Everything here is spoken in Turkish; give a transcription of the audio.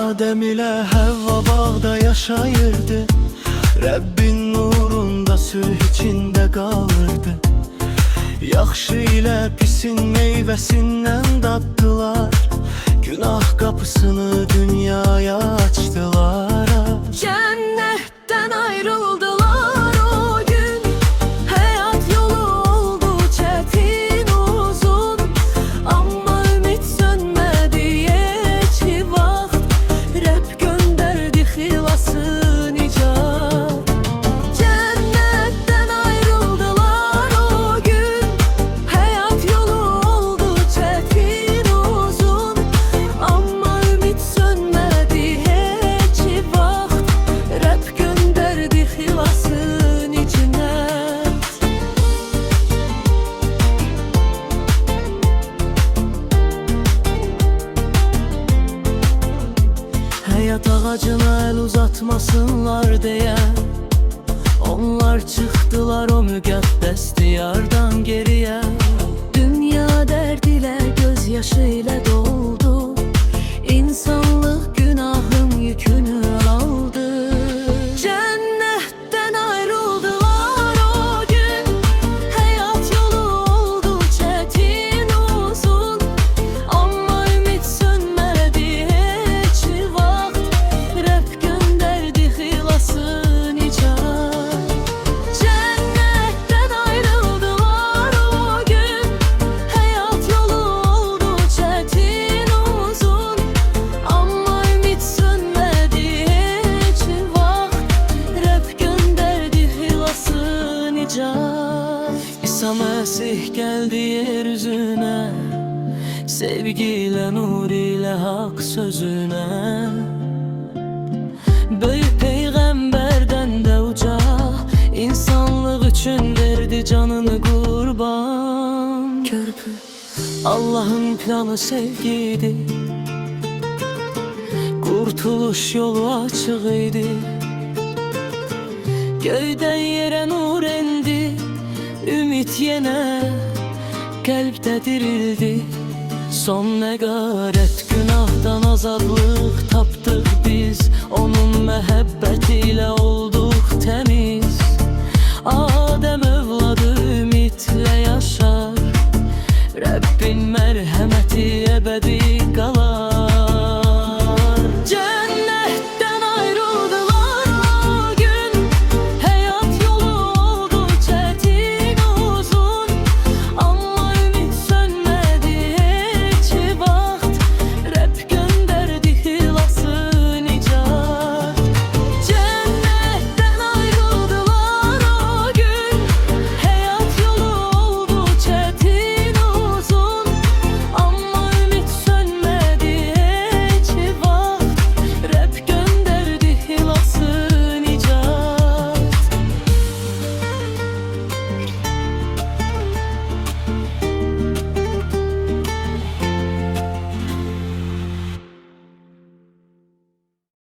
Adem ile Havva bağda yaşayırdı. Rəbbin nurunda sülh içində qalırdı. Yaxşı ilə pisin meyvəsindən daddılar. Günah qapısını dünyaya açdılar. Cennetten ayrıldılar o gün. Hayat yolu oldu çetin uzun. Ama ümit sönmedi hiç vaxt. Rab gönderdi xilasın nicat. Cennetten ayrıldılar o gün. Hayat yolu oldu çetin uzun. Ama ümit sönmedi hiç vaxt. Rab gönderdi xilasın içine. Hayat ağacına el uzatmasınlar diye onlar çıktılar o müqəddəs diyardan geriye. Dünya derdiyle gözyaşıyla doldu. İnsanlık günahın yükünü aldı. Cennetten ayrıldılar o gün. Hayat yolu oldu çetin uzun. Ama ümit sönmedi hiç vaxt. Rab gönderdi xilasın nicat. Cennetten ayrıldılar o gün. Hayat yolu oldu çetin uzun. Ama ümit sönmedi hiç vaxt. Rab gönderdi xilasın nicat. İsa Mesih geldi yeryüzüne, sevgiyle, nur ile, hak sözüne. Böyük peygamberden de uca, insanlık için verdi canını kurban. Körpü Allah'ın planı sevgiydi. Kurtuluş yolu açığıydı. Göyden yere nur indi. Ümit yine kalpte dirildi. Son negaret günahdan azadlık taptık biz. Onun məhəbbətiyle olduk temiz. Adem övladı